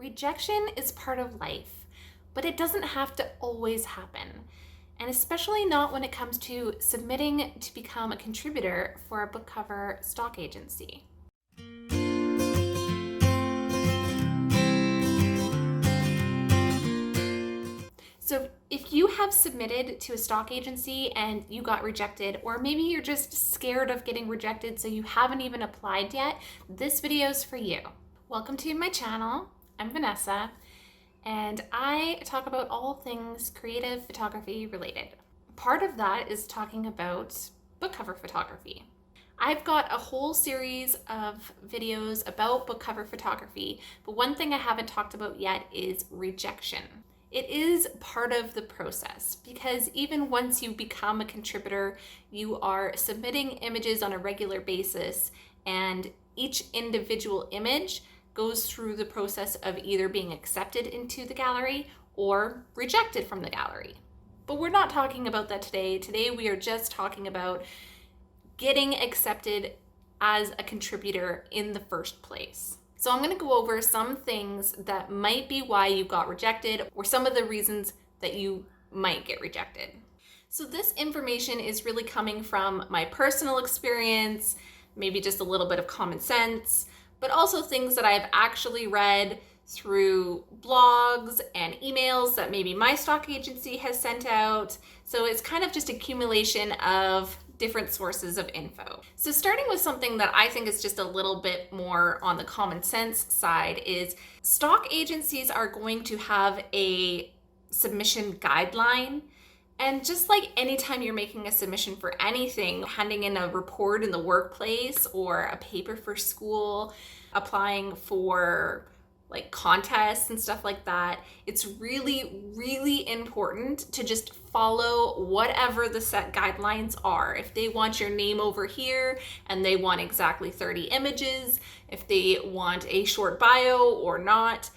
Rejection is part of life, but it doesn't have to always happen, and especially not when it comes to submitting to become a contributor for a book cover stock agency. So if you have submitted to a stock agency and you got rejected, or maybe you're just scared of getting rejected so you haven't even applied yet, this video is for you. Welcome to my channel. I'm Vanessa, and I talk about all things creative photography related. Part of that is talking about book cover photography. I've got a whole series of videos about book cover photography, but one thing I haven't talked about yet is rejection. It is part of the process because even once you become a contributor, you are submitting images on a regular basis, and each individual image goes through the process of either being accepted into the gallery or rejected from the gallery. But we're not talking about that today. Today we are just talking about getting accepted as a contributor in the first place. So I'm going to go over some things that might be why you got rejected, or some of the reasons that you might get rejected. So this information is really coming from my personal experience, maybe just a little bit of common sense, but also things that I've actually read through blogs and emails that maybe my stock agency has sent out. So it's kind of just accumulation of different sources of info. So starting with something that I think is just a little bit more on the common sense side is stock agencies are going to have a submission guideline. And just like anytime you're making a submission for anything, handing in a report in the workplace or a paper for school, applying for like contests and stuff like that, it's really, really important to just follow whatever the set guidelines are. If they want your name over here and they want exactly 30 images, if they want a short bio or not,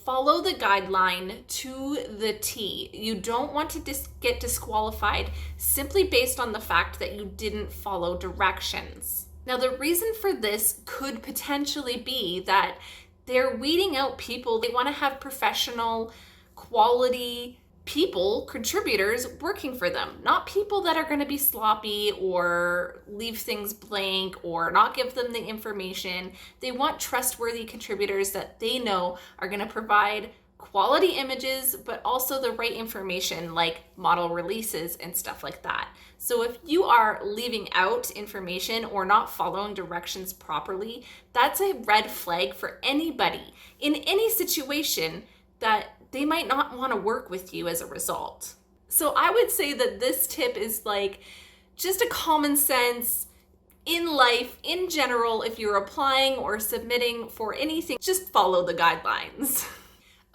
follow the guideline to the T. You don't want to get disqualified simply based on the fact that you didn't follow directions. Now, the reason for this could potentially be that they're weeding out people. They want to have professional, quality people, contributors working for them, not people that are going to be sloppy or leave things blank or not give them the information. They want trustworthy contributors that they know are going to provide quality images, but also the right information like model releases and stuff like that. So if you are leaving out information or not following directions properly, that's a red flag for anybody in any situation that they might not want to work with you as a result. So I would say that this tip is like just a common sense in life in general. If you're applying or submitting for anything, just follow the guidelines.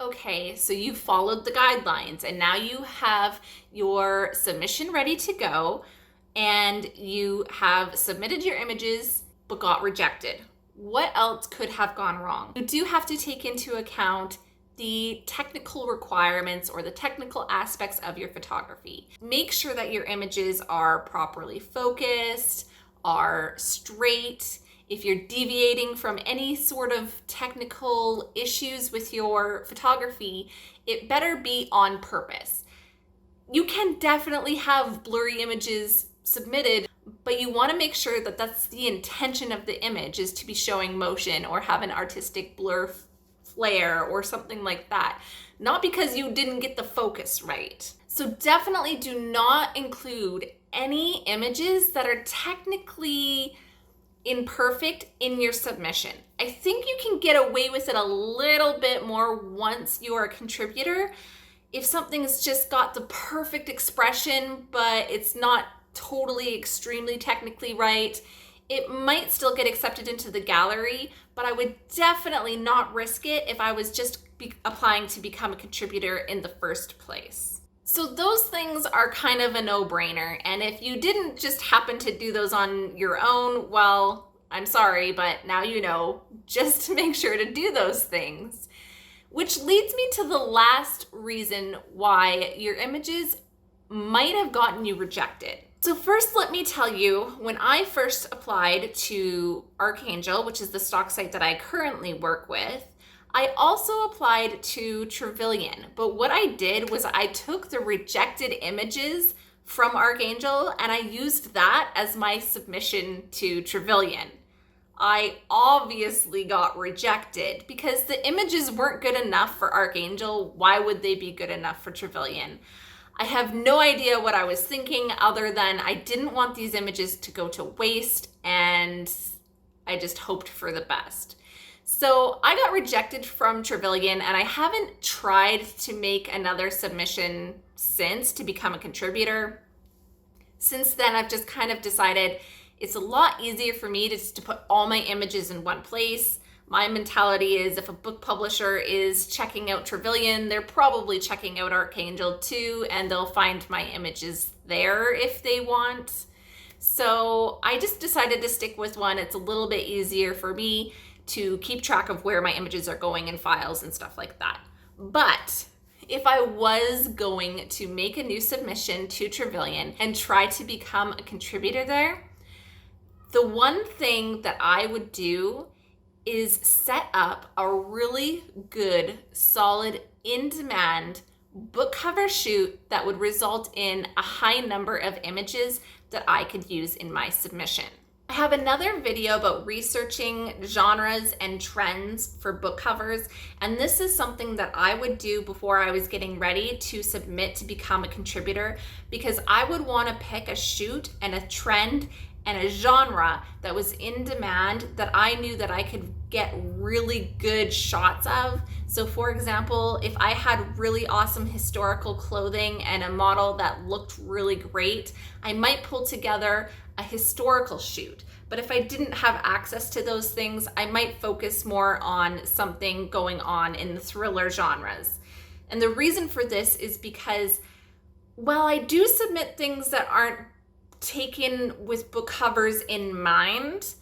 Okay, so you followed the guidelines and now you have your submission ready to go and you have submitted your images but got rejected. What else could have gone wrong? You do have to take into account the technical requirements or the technical aspects of your photography. Make sure that your images are properly focused, are straight. If you're deviating from any sort of technical issues with your photography, it better be on purpose. You can definitely have blurry images submitted, but you want to make sure that that's the intention of the image, is to be showing motion or have an artistic blur flare or something like that, not because you didn't get the focus right. So definitely do not include any images that are technically imperfect in your submission. I think you can get away with it a little bit more once you're a contributor. If something's just got the perfect expression, but it's not totally extremely technically right, it might still get accepted into the gallery, but I would definitely not risk it if I was just applying to become a contributor in the first place. So those things are kind of a no-brainer, and if you didn't just happen to do those on your own, well, I'm sorry, but now you know, just make sure to do those things. Which leads me to the last reason why your images might have gotten you rejected. So first, let me tell you, when I first applied to Archangel, which is the stock site that I currently work with, I also applied to Trevillian, but what I did was I took the rejected images from Archangel and I used that as my submission to Trevillian. I obviously got rejected because the images weren't good enough for Archangel. Why would they be good enough for Trevillian? I have no idea what I was thinking other than I didn't want these images to go to waste and I just hoped for the best. So I got rejected from Trevillian and I haven't tried to make another submission since to become a contributor. Since then, I've just kind of decided it's a lot easier for me to put all my images in one place. My mentality is if a book publisher is checking out Trevillian, they're probably checking out Archangel too, and they'll find my images there if they want. So I just decided to stick with one. It's a little bit easier for me to keep track of where my images are going in files and stuff like that. But if I was going to make a new submission to Trevillian and try to become a contributor there, the one thing that I would do is set up a really good, solid, in-demand book cover shoot that would result in a high number of images that I could use in my submission. I have another video about researching genres and trends for book covers, and this is something that I would do before I was getting ready to submit to become a contributor, because I would want to pick a shoot and a trend and a genre that was in demand that I knew that I could get really good shots of. So for example, if I had really awesome historical clothing and a model that looked really great, I might pull together a historical shoot. But if I didn't have access to those things, I might focus more on something going on in the thriller genres. And the reason for this is because while I do submit things that aren't taken with book covers in mind,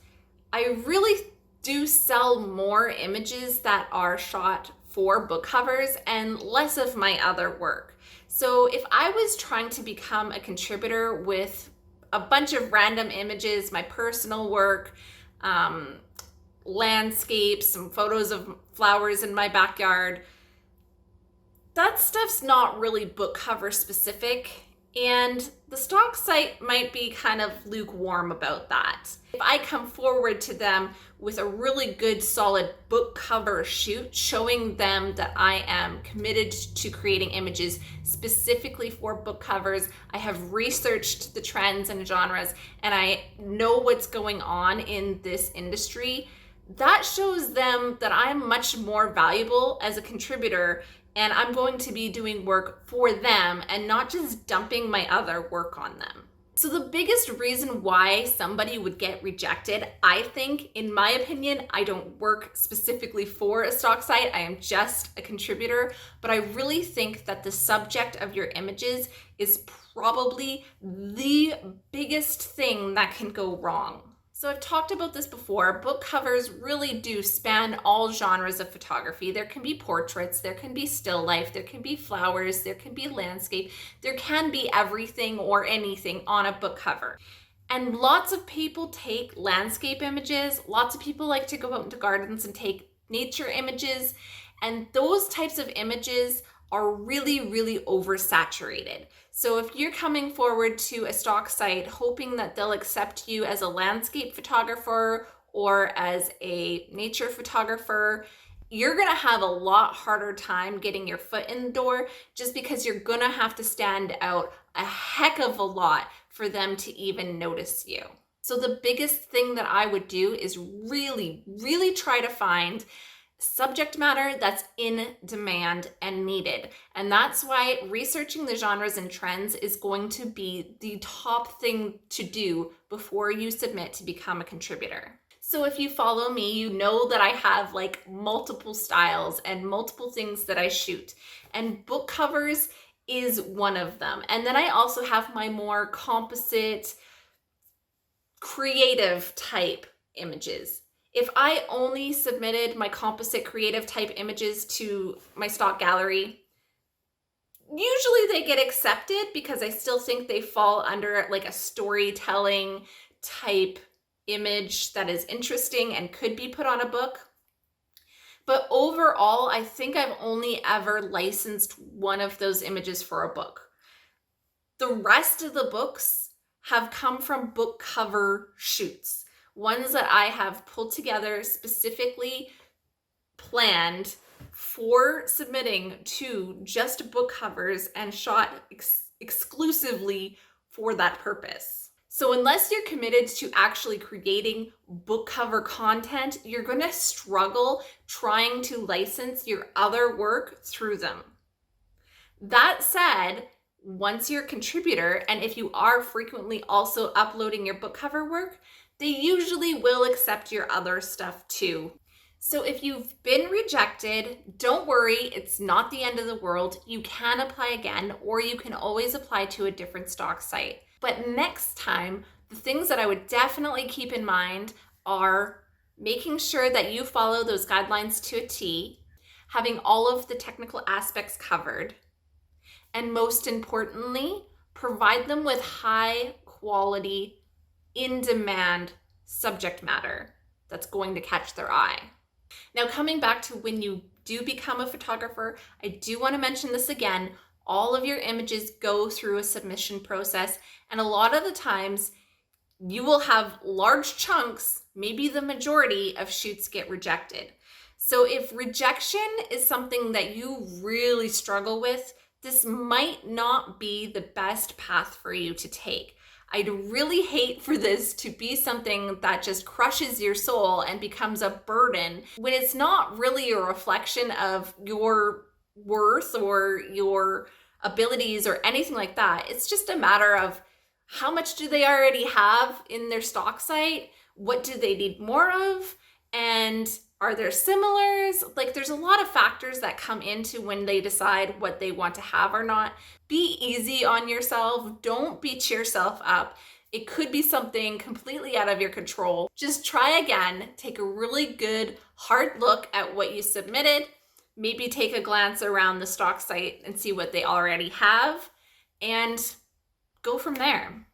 I really do sell more images that are shot for book covers and less of my other work. So if I was trying to become a contributor with a bunch of random images, my personal work, landscapes, some photos of flowers in my backyard, that stuff's not really book cover specific, and the stock site might be kind of lukewarm about that. If I come forward to them with a really good solid book cover shoot showing them that I am committed to creating images specifically for book covers, I have researched the trends and genres, and I know what's going on in this industry, that shows them that I'm much more valuable as a contributor, and I'm going to be doing work for them and not just dumping my other work on them. So the biggest reason why somebody would get rejected, I think, in my opinion, I don't work specifically for a stock site, I am just a contributor, but I really think that the subject of your images is probably the biggest thing that can go wrong. So I've talked about this before, book covers really do span all genres of photography. There can be portraits, there can be still life, there can be flowers, there can be landscape, there can be everything or anything on a book cover. And lots of people take landscape images, lots of people like to go out into gardens and take nature images, and those types of images are really, really oversaturated. So if you're coming forward to a stock site hoping that they'll accept you as a landscape photographer or as a nature photographer, you're gonna have a lot harder time getting your foot in the door just because you're gonna have to stand out a heck of a lot for them to even notice you. So the biggest thing that I would do is really, really try to find subject matter that's in demand and needed. And that's why researching the genres and trends is going to be the top thing to do before you submit to become a contributor. So if you follow me, you know that I have like multiple styles and multiple things that I shoot, and book covers is one of them. And then I also have my more composite, creative type images. If I only submitted my composite creative type images to my stock gallery, usually they get accepted because I still think they fall under like a storytelling type image that is interesting and could be put on a book. But overall, I think I've only ever licensed one of those images for a book. The rest of the books have come from book cover shoots, ones that I have pulled together specifically planned for submitting to just book covers and shot exclusively for that purpose. So unless you're committed to actually creating book cover content, you're going to struggle trying to license your other work through them. That said, once you're a contributor, and if you are frequently also uploading your book cover work, they usually will accept your other stuff too. So if you've been rejected, don't worry, it's not the end of the world. You can apply again, or you can always apply to a different stock site. But next time, the things that I would definitely keep in mind are making sure that you follow those guidelines to a T, having all of the technical aspects covered, and most importantly, provide them with high quality, in-demand subject matter that's going to catch their eye. Now, coming back to when you do become a photographer, I do want to mention this again. All of your images go through a submission process, and a lot of the times you will have large chunks, maybe the majority of shoots get rejected. So if rejection is something that you really struggle with, this might not be the best path for you to take. I'd really hate for this to be something that just crushes your soul and becomes a burden when it's not really a reflection of your worth or your abilities or anything like that. It's just a matter of how much do they already have in their stock site? What do they need more of? And are there similars? Like, there's a lot of factors that come into when they decide what they want to have or not. Be easy on yourself. Don't beat yourself up. It could be something completely out of your control. Just try again. Take a really good, hard look at what you submitted. Maybe take a glance around the stock site and see what they already have, and go from there.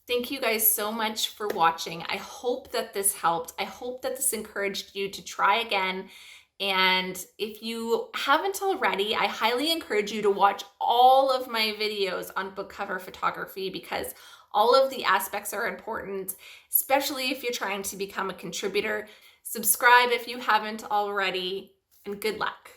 Thank you guys so much for watching. I hope that this helped. I hope that this encouraged you to try again. And if you haven't already, I highly encourage you to watch all of my videos on book cover photography, because all of the aspects are important, especially if you're trying to become a contributor. Subscribe if you haven't already, and good luck.